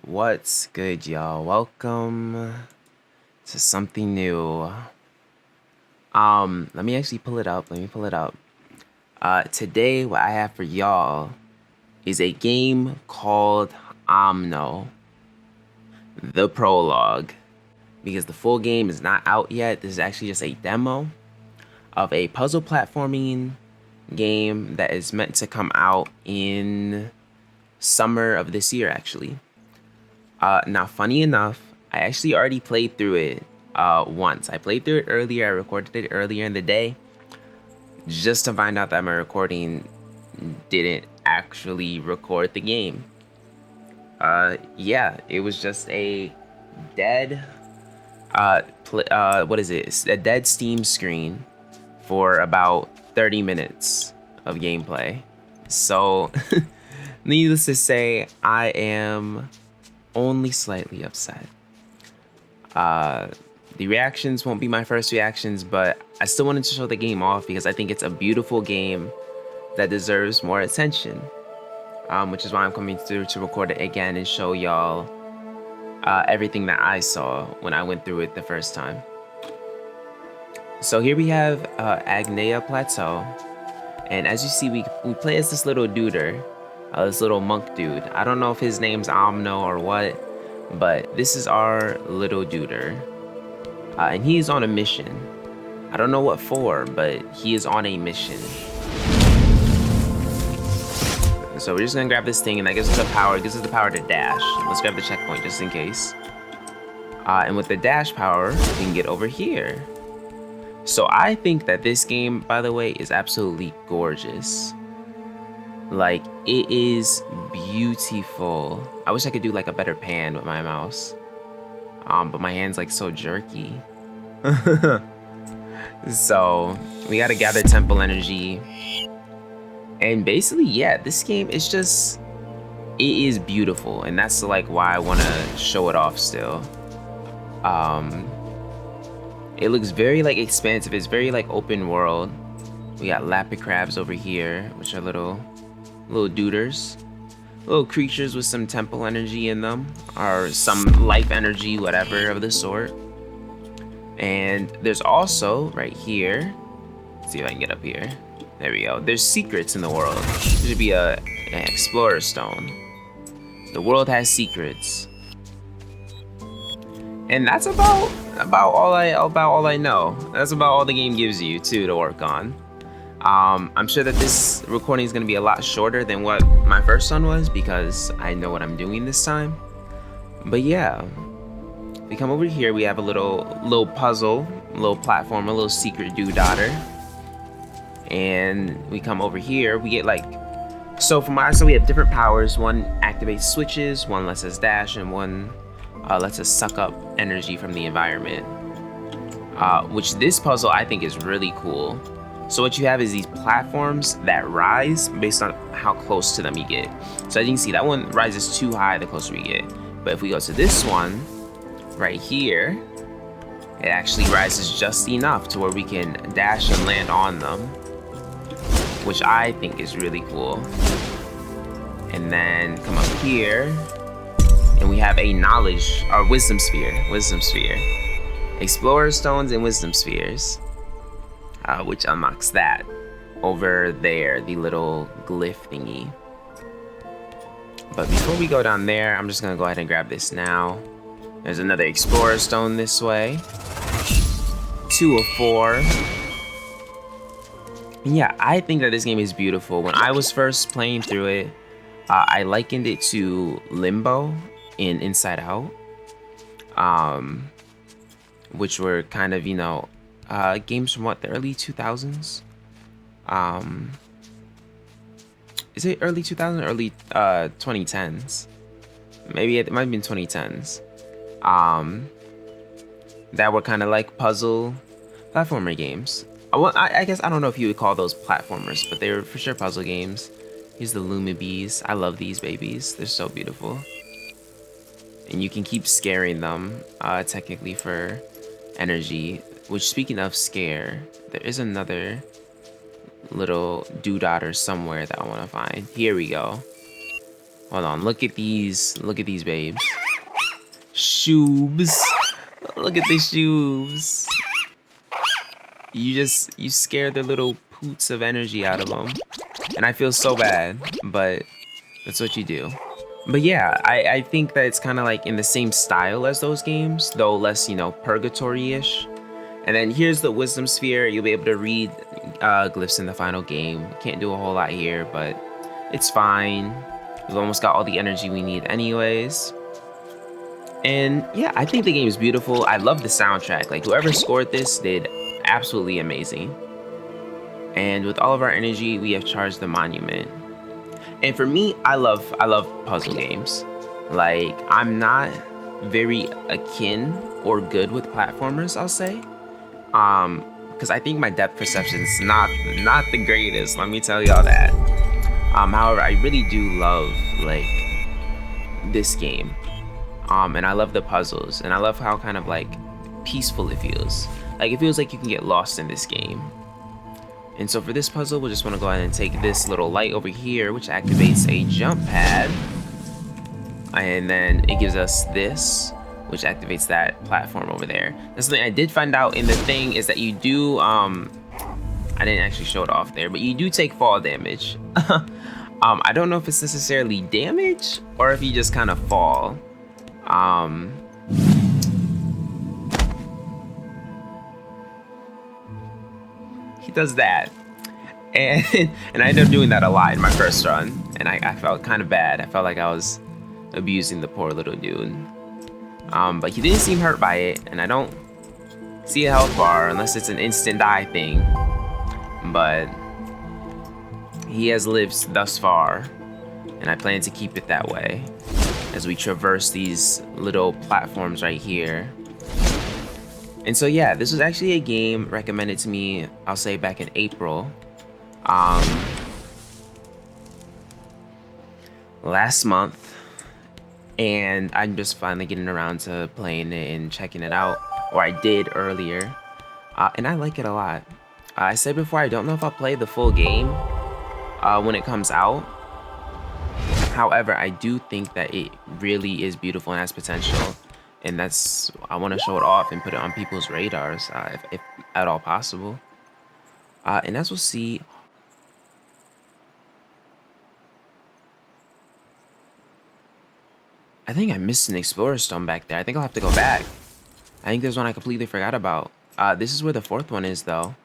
What's good, y'all? Welcome to something new. Let me actually pull it up. Today, what I have for y'all is a game called Omno, the Prologue. Because the full game is not out yet. This is actually just a demo of a puzzle platforming game that is meant to come out in summer of this year, actually. Now, funny enough, I actually already played through it once. I played through it earlier. I recorded it earlier in the day just to find out that my recording didn't actually record the game. Yeah, it was just a dead, what is it? It's a dead Steam screen for about 30 minutes of gameplay. So, needless to say, I am only slightly upset. The reactions won't be my first reactions, but I still wanted to show the game off because I think it's a beautiful game that deserves more attention. Which is why I'm coming through to record it again and show y'all everything that I saw when I went through it the first time. So here we have Agnea Plateau, and as you see, we play as this little duder, this little monk dude. I don't know if his name's Omno or what, but this is our little duder. And he's on a mission. I don't know what for, but he is on a mission. So we're just gonna grab this thing, and that gives us the power. It gives us the power to dash. Let's grab the checkpoint just in case. And with the dash power, we can get over here. So I think that this game, by the way, is absolutely gorgeous. Like, it is beautiful. I wish I could do like a better pan with my mouse. But my hand's like so jerky. So we gotta gather temple energy. And basically, yeah, this game is just, it is beautiful. And that's like why I wanna show it off still. It looks very like expansive. It's very like open world. We got lapid crabs over here, which are little duders. Little creatures with some temple energy in them, or some life energy, whatever of the sort. And there's also, right here, let's see if I can get up here. There we go. There's secrets in the world. There should be an explorer stone. The world has secrets. And that's about all I know. That's about all the game gives you too to work on. I'm sure that this recording is going to be a lot shorter than what my first one was because I know what I'm doing this time. But yeah, we come over here. We have a little puzzle, a little platform, a little secret doodader. And we come over here. We get like, so from our side we have different powers. One activates switches, one lets us dash, and one lets us suck up energy from the environment. Which this puzzle I think is really cool. So what you have is these platforms that rise based on how close to them you get. So as you can see, that one rises too high the closer we get. But if we go to this one, right here, it actually rises just enough to where we can dash and land on them, which I think is really cool. And then come up here, and we have a knowledge, or wisdom sphere. Explorer stones and wisdom spheres. Which unlocks that over there, the little glyph thingy. But before we go down there, I'm just gonna go ahead and grab this now. There's another explorer stone this way. 2 of 4. And yeah, I think that this game is beautiful. When I was first playing through it, I likened it to Limbo in Inside Out. Which were kind of, you know, games from what, the early 2000s? Is it early 2000s or early 2010s? Maybe it might have been 2010s. That were kind of like puzzle platformer games. Well, I guess I don't know if you would call those platformers, but they were for sure puzzle games. Here's the Lumibees. I love these babies. They're so beautiful. And you can keep scaring them, technically, for energy. Which, speaking of scare, there is another little doodader somewhere that I want to find. Here we go. Hold on, look at these babes. Shoobs. Look at the shoobs. You scare the little poots of energy out of them. And I feel so bad, but that's what you do. But yeah, I think that it's kind of like in the same style as those games, though less, you know, purgatory-ish. And then here's the wisdom sphere. You'll be able to read glyphs in the final game. Can't do a whole lot here, but it's fine. We've almost got all the energy we need anyways. And yeah, I think the game is beautiful. I love the soundtrack. Like, whoever scored this did absolutely amazing. And with all of our energy, we have charged the monument. And for me, I love puzzle games. Like, I'm not very akin or good with platformers, I'll say. Because I think my depth perception's not the greatest, let me tell y'all that. However, I really do love, like, this game. And I love the puzzles, and I love how kind of, like, peaceful it feels. Like, it feels like you can get lost in this game. And so for this puzzle, we'll just want to go ahead and take this little light over here, which activates a jump pad. And then it gives us this, which activates that platform over there. That's something I did find out in the thing, is that you do, I didn't actually show it off there, but you do take fall damage. I don't know if it's necessarily damage, or if you just kind of fall. He does that, and I ended up doing that a lot in my first run, and I felt kind of bad. I felt like I was abusing the poor little dude, but he didn't seem hurt by it, and I don't see a health bar unless it's an instant die thing, but he has lived thus far, and I plan to keep it that way as we traverse these little platforms right here. And so yeah, this was actually a game recommended to me, I'll say back in April. Last month. And I'm just finally getting around to playing it and checking it out. Or I did earlier. And I like it a lot. I said before, I don't know if I'll play the full game when it comes out. However, I do think that it really is beautiful and has potential. And that's, I want to show it off and put it on people's radars, if at all possible. And as we'll see, I think I missed an Explorer Stone back there. I think I'll have to go back. I think there's one I completely forgot about. This is where the fourth one is, though.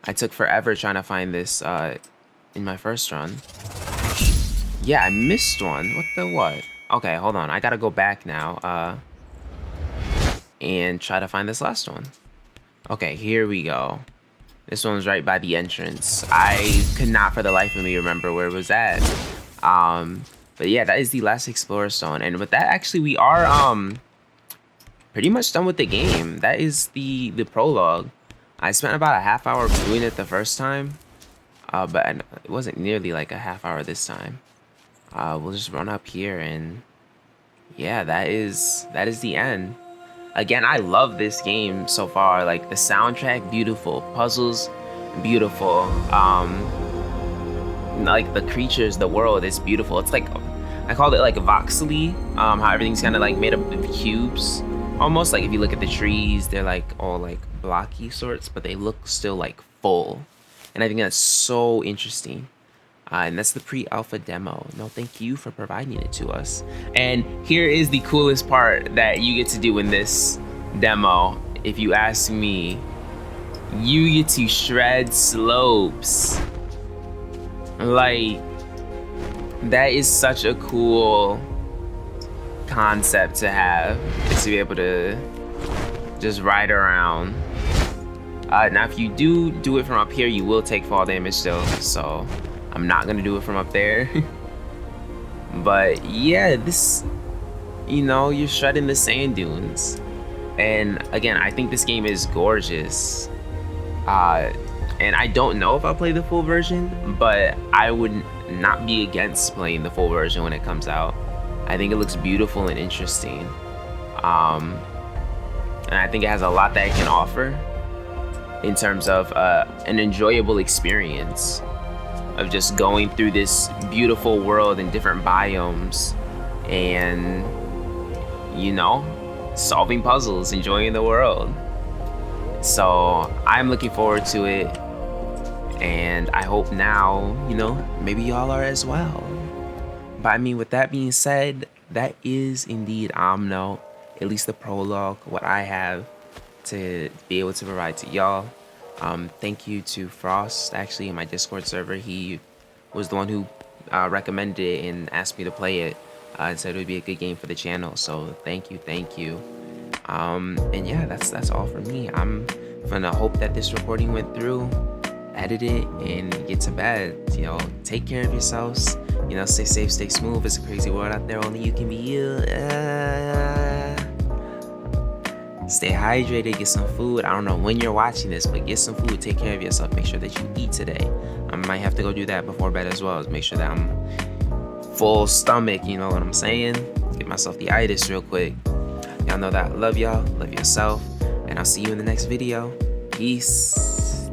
I took forever trying to find this in my first run. Yeah, I missed one. What the what? Okay, hold on. I gotta go back now. And try to find this last one. Okay, here we go. This one's right by the entrance. I could not for the life of me remember where it was at. But yeah, that is the last Explorer Stone. And with that, actually, we are pretty much done with the game. That is the prologue. I spent about a half hour doing it the first time. But it wasn't nearly like a half hour this time. We'll just run up here, and yeah, that is the end. Again, I love this game so far. Like, the soundtrack, beautiful. Puzzles, beautiful. Like, the creatures, the world is beautiful. It's like, I called it like voxely. How everything's kind of like made up of cubes. Almost like if you look at the trees, they're like all like blocky sorts, but they look still like full. And I think that's so interesting. And that's the pre-alpha demo. No, thank you for providing it to us. And here is the coolest part that you get to do in this demo. If you ask me, you get to shred slopes. Like, that is such a cool concept to have, is to be able to just ride around. Now, if you do it from up here, you will take fall damage still, so I'm not gonna do it from up there. But yeah, this, you know, you're shredding the sand dunes. And again, I think this game is gorgeous. And I don't know if I'll play the full version, but I would not be against playing the full version when it comes out. I think it looks beautiful and interesting. And I think it has a lot that it can offer in terms of an enjoyable experience. of just going through this beautiful world in different biomes and, you know, solving puzzles, enjoying the world. So I'm looking forward to it, and I hope now, you know, maybe y'all are as well. But I mean, with that being said, that is indeed Omno, at least the prologue, what I have to be able to provide to y'all. Thank you to Frost, actually, in my Discord server. He was the one who recommended it and asked me to play it, and said it would be a good game for the channel. So thank you. And yeah, that's all for me. I'm gonna hope that this recording went through, edit it, and get to bed. You know, take care of yourselves. You know, stay safe, stay smooth. It's a crazy world out there. Only you can be you. Stay hydrated, get some food. I don't know when you're watching this, but get some food, take care of yourself, make sure that you eat today. I might have to go do that before bed as well, make sure that I'm full stomach, you know what I'm saying? Get myself the itis real quick. Y'all know that I love y'all, love yourself, and I'll see you in the next video. Peace.